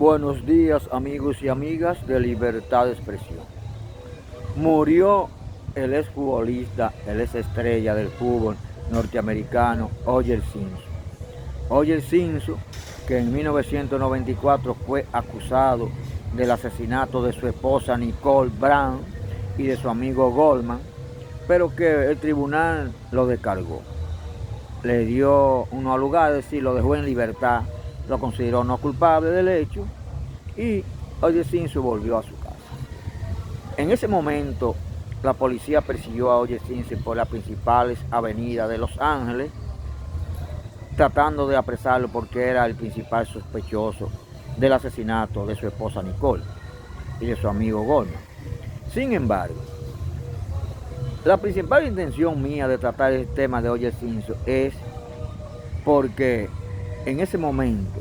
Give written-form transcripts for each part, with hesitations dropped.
Buenos días, amigos y amigas de Libertad de Expresión. Murió el exfutbolista, el ex estrella del fútbol norteamericano O.J. Simpson. O.J. Simpson, que en 1994 fue acusado del asesinato de su esposa Nicole Brown y de su amigo Goldman, pero que el tribunal lo descargó. Le dio un no lugar, es decir, lo dejó en libertad, lo consideró no culpable del hecho y O.J. Simpson volvió a su casa. En ese momento, la policía persiguió a O.J. Simpson por las principales avenidas de Los Ángeles, tratando de apresarlo porque era el principal sospechoso del asesinato de su esposa Nicole y de su amigo Goldman. Sin embargo, la principal intención mía de tratar el tema de O.J. Simpson es porque en ese momento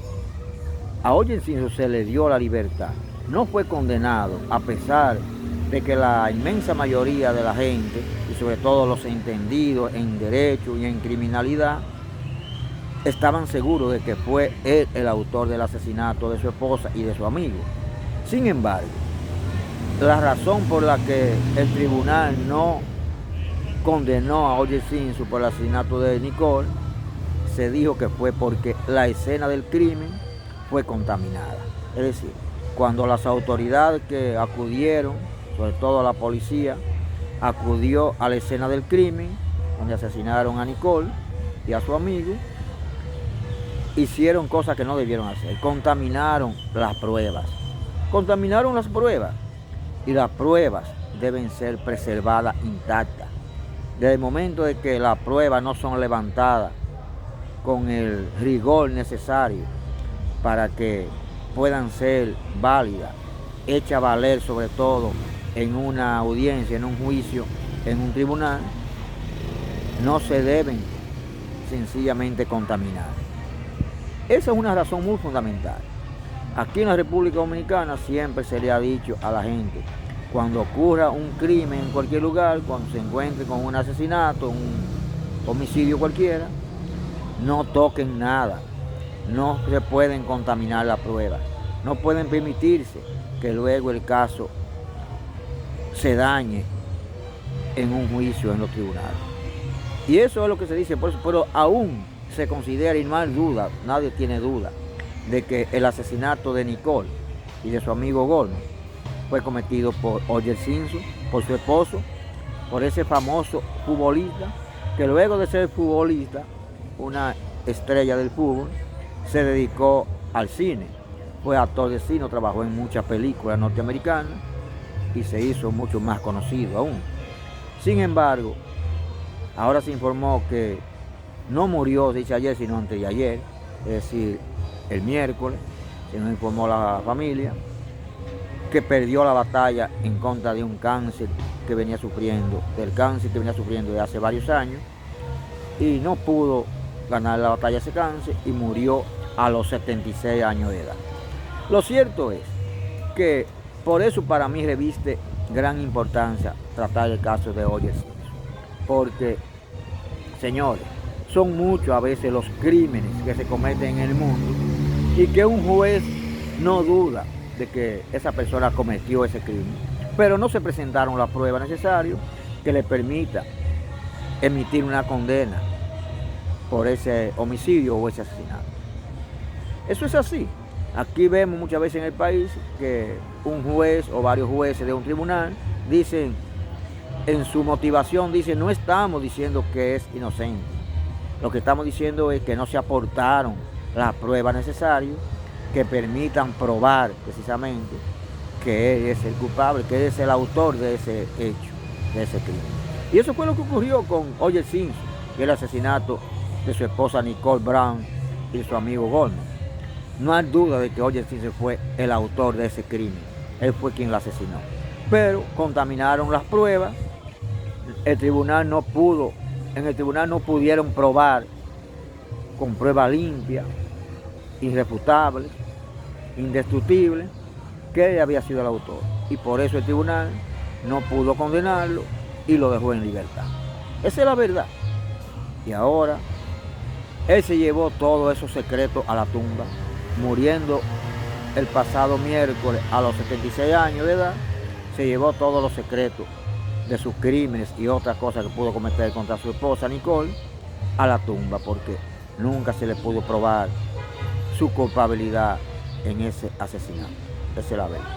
a O.J. Simpson se le dio la libertad. No fue condenado, a pesar de que la inmensa mayoría de la gente, y sobre todo los entendidos en derecho y en criminalidad, estaban seguros de que fue él el autor del asesinato de su esposa y de su amigo. Sin embargo, la razón por la que el tribunal no condenó a O.J. Simpson por el asesinato de Nicole, se dijo que fue porque la escena del crimen fue contaminada. Es decir, cuando las autoridades que acudieron, sobre todo la policía, acudió a la escena del crimen, donde asesinaron a Nicole y a su amigo, hicieron cosas que no debieron hacer. Contaminaron las pruebas. Contaminaron las pruebas. Y las pruebas deben ser preservadas intactas. Desde el momento de que las pruebas no son levantadas con el rigor necesario para que puedan ser válidas, hechas a valer sobre todo en una audiencia, en un juicio, en un tribunal, no se deben sencillamente contaminar. Esa es una razón muy fundamental. Aquí en la República Dominicana siempre se le ha dicho a la gente, cuando ocurra un crimen en cualquier lugar, cuando se encuentre con un asesinato, un homicidio cualquiera, no toquen nada, no se pueden contaminar la prueba, no pueden permitirse que luego el caso se dañe en un juicio en los tribunales. Y eso es lo que se dice, pero aún se considera, y no hay duda, nadie tiene duda, de que el asesinato de Nicole y de su amigo Goldman fue cometido por O.J. Simpson, por su esposo, por ese famoso futbolista, que luego de ser futbolista, una estrella del fútbol, se dedicó al cine. Fue actor de cine, trabajó en muchas películas norteamericanas y se hizo mucho más conocido aún. Sin embargo, ahora se informó que no murió, dice ayer, sino antes de ayer, es decir, el miércoles, se nos informó la familia, que perdió la batalla en contra de un cáncer que venía sufriendo, del cáncer que venía sufriendo de hace varios años, y no pudo ganar la batalla de ese cáncer y murió a los 76 años de edad. Lo cierto es que por eso para mí reviste gran importancia tratar el caso de O.J. Simpson, porque, señores, son muchos a veces los crímenes que se cometen en el mundo y que un juez no duda de que esa persona cometió ese crimen, pero no se presentaron las pruebas necesarias que le permita emitir una condena por ese homicidio o ese asesinato. Eso es así. Aquí vemos muchas veces en el país que un juez o varios jueces de un tribunal dicen, en su motivación dicen, no estamos diciendo que es inocente. Lo que estamos diciendo es que no se aportaron las pruebas necesarias que permitan probar precisamente que él es el culpable, que él es el autor de ese hecho, de ese crimen. Y eso fue lo que ocurrió con O.J. Simpson y el asesinato de su esposa Nicole Brown y su amigo Goldman. No hay duda de que O.J. Simpson fue el autor de ese crimen. Él fue quien la asesinó. Pero contaminaron las pruebas. En el tribunal no pudieron probar con pruebas limpias, irrefutables, indestructibles, que él había sido el autor. Y por eso el tribunal no pudo condenarlo y lo dejó en libertad. Esa es la verdad. Y ahora él se llevó todos esos secretos a la tumba, muriendo el pasado miércoles a los 76 años de edad, se llevó todos los secretos de sus crímenes y otras cosas que pudo cometer contra su esposa Nicole a la tumba, porque nunca se le pudo probar su culpabilidad en ese asesinato. Esa es la verdad.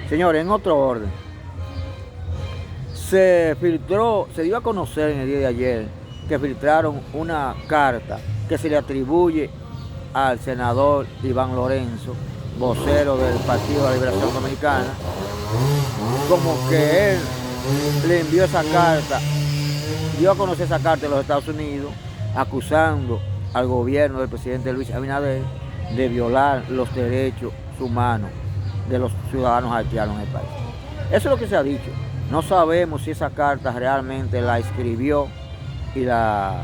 Señores, en otro orden, se dio a conocer en el día de ayer que filtraron una carta que se le atribuye al senador Iván Lorenzo, vocero del Partido de la Liberación Dominicana, como que él le envió esa carta, dio a conocer esa carta en los Estados Unidos, acusando al gobierno del presidente Luis Abinader de violar los derechos humanos de los ciudadanos haitianos en el país. Eso es lo que se ha dicho. No sabemos si esa carta realmente la escribió y la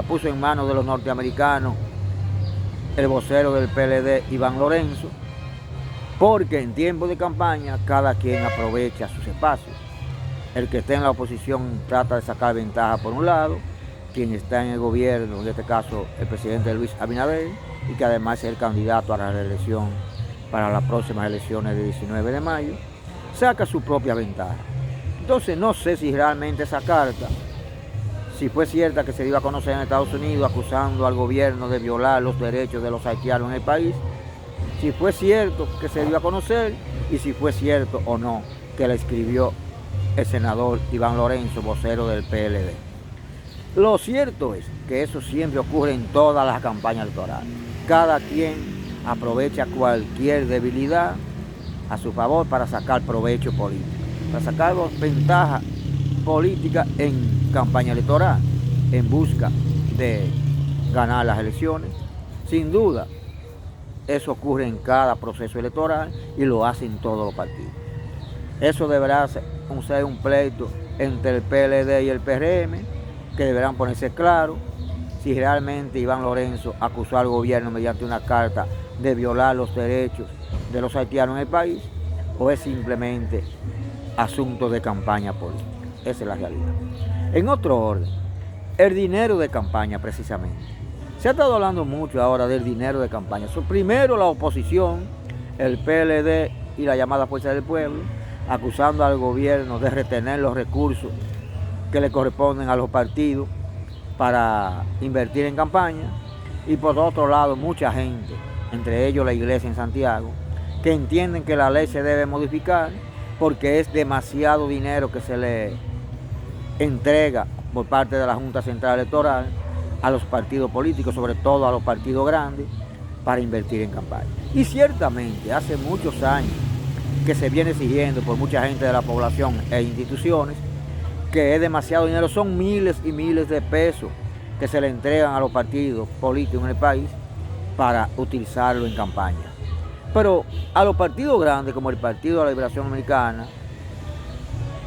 puso en manos de los norteamericanos el vocero del PLD, Iván Lorenzo, porque en tiempo de campaña cada quien aprovecha sus espacios. El que esté en la oposición trata de sacar ventaja por un lado, quien está en el gobierno, en este caso el presidente Luis Abinader, y que además es el candidato a la reelección para las próximas elecciones del 19 de mayo, saca su propia ventaja. Entonces no sé si realmente esa carta, si fue cierta que se dio a conocer en Estados Unidos acusando al gobierno de violar los derechos de los haitianos en el país, si fue cierto que se dio a conocer y si fue cierto o no que la escribió el senador Iván Lorenzo, vocero del PLD. Lo cierto es que eso siempre ocurre en todas las campañas electorales. Cada quien aprovecha cualquier debilidad a su favor para sacar provecho político, para sacar ventaja política en campaña electoral, en busca de ganar las elecciones. Sin duda, eso ocurre en cada proceso electoral y lo hacen todos los partidos. Eso deberá ser un pleito entre el PLD y el PRM, que deberán ponerse claro si realmente Iván Lorenzo acusó al gobierno mediante una carta de violar los derechos de los haitianos en el país, o es simplemente asunto de campaña política. Esa es la realidad. En otro orden, el dinero de campaña precisamente. Se ha estado hablando mucho ahora del dinero de campaña. Primero la oposición, el PLD y la llamada Fuerza del Pueblo, acusando al gobierno de retener los recursos que le corresponden a los partidos para invertir en campaña. Y por otro lado, mucha gente, entre ellos la iglesia en Santiago, que entienden que la ley se debe modificar porque es demasiado dinero que se le entrega por parte de la Junta Central Electoral a los partidos políticos, sobre todo a los partidos grandes, para invertir en campaña. Y ciertamente hace muchos años que se viene exigiendo por mucha gente de la población e instituciones que es demasiado dinero, son miles y miles de pesos que se le entregan a los partidos políticos en el país para utilizarlo en campaña. Pero a los partidos grandes como el Partido de la Liberación Dominicana,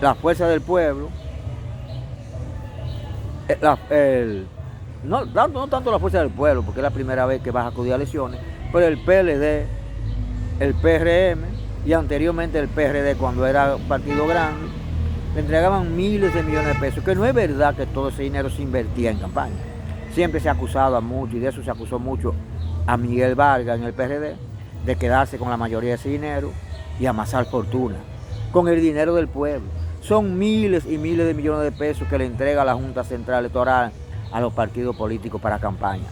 la Fuerza del Pueblo, no tanto la Fuerza del Pueblo, porque es la primera vez que vas a acudir a elecciones, pero el PLD, el PRM y anteriormente el PRD cuando era partido grande, le entregaban miles de millones de pesos, que no es verdad que todo ese dinero se invertía en campaña. Siempre se ha acusado a mucho, y de eso se acusó mucho a Miguel Vargas en el PRD, de quedarse con la mayoría de ese dinero y amasar fortuna con el dinero del pueblo. Son miles y miles de millones de pesos que le entrega la Junta Central Electoral a los partidos políticos para campaña.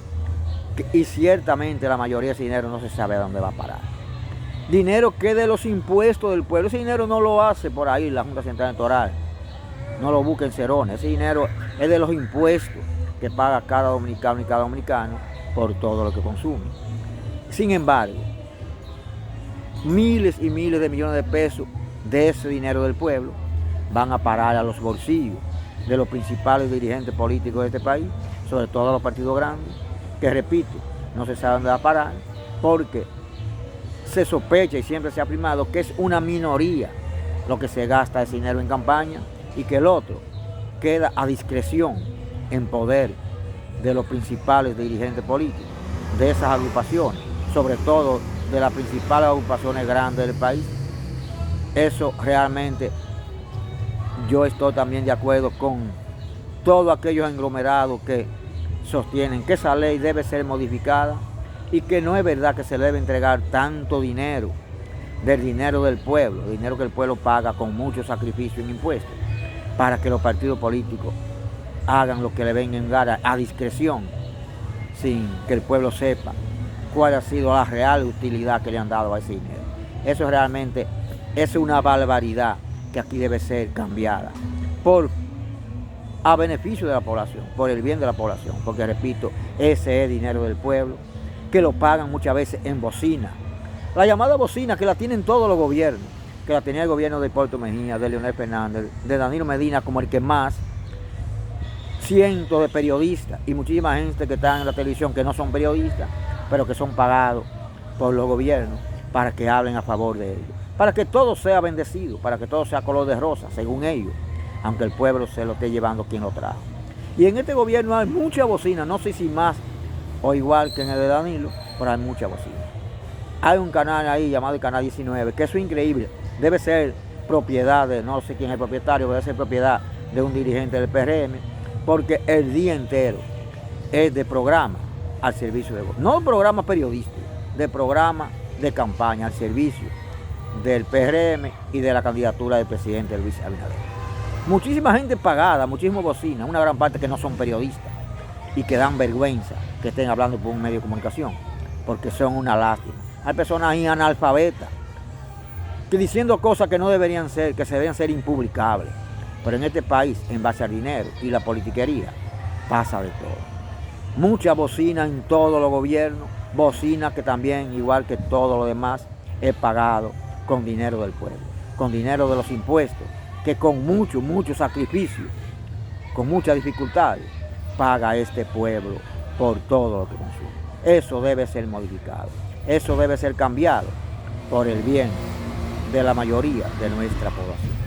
Y ciertamente la mayoría de ese dinero no se sabe a dónde va a parar. Dinero que es de los impuestos del pueblo. Ese dinero no lo hace por ahí la Junta Central Electoral. No lo busca en cerones. Ese dinero es de los impuestos que paga cada dominicano y cada dominicano por todo lo que consume. Sin embargo, miles y miles de millones de pesos de ese dinero del pueblo van a parar a los bolsillos de los principales dirigentes políticos de este país, sobre todo a los partidos grandes, que repito, no se sabe dónde va a parar, porque se sospecha y siempre se ha primado que es una minoría lo que se gasta ese dinero en campaña y que el otro queda a discreción, en poder de los principales dirigentes políticos, de esas agrupaciones, sobre todo de las principales agrupaciones grandes del país. Eso realmente yo estoy también de acuerdo con todos aquellos conglomerados que sostienen que esa ley debe ser modificada y que no es verdad que se le debe entregar tanto dinero, del dinero del pueblo, dinero que el pueblo paga con mucho sacrificio en impuestos, para que los partidos políticos hagan lo que le venga en gana a discreción, sin que el pueblo sepa cuál ha sido la real utilidad que le han dado a ese dinero. Eso realmente es una barbaridad que aquí debe ser cambiada a beneficio de la población, por el bien de la población, porque repito, ese es dinero del pueblo, que lo pagan muchas veces en bocina. La llamada bocina que la tienen todos los gobiernos, que la tenía el gobierno de Hipólito Mejía, de Leonel Fernández, de Danilo Medina como el que más, cientos de periodistas y muchísima gente que está en la televisión que no son periodistas, pero que son pagados por los gobiernos para que hablen a favor de ellos, para que todo sea bendecido, para que todo sea color de rosa, según ellos, aunque el pueblo se lo esté llevando quien lo trajo. Y en este gobierno hay mucha bocina, no sé si más o igual que en el de Danilo, pero hay mucha bocina. Hay un canal ahí llamado el Canal 19, que eso es increíble, debe ser propiedad de, no sé quién es el propietario, debe ser propiedad de un dirigente del PRM, porque el día entero es de programa al servicio de voz. No programa periodístico, de programa de campaña al servicio del PRM y de la candidatura del presidente Luis Abinader. Muchísima gente pagada, muchísimos bocinas, una gran parte que no son periodistas y que dan vergüenza que estén hablando por un medio de comunicación, porque son una lástima. Hay personas ahí analfabetas que diciendo cosas que no deberían ser, que se deberían ser impublicables. Pero en este país, en base al dinero y la politiquería, pasa de todo. Mucha bocina en todos los gobiernos, bocina que también, igual que todo lo demás, es pagado con dinero del pueblo, con dinero de los impuestos, que con mucho sacrificio, con muchas dificultades, paga este pueblo por todo lo que consume. Eso debe ser modificado, eso debe ser cambiado por el bien de la mayoría de nuestra población.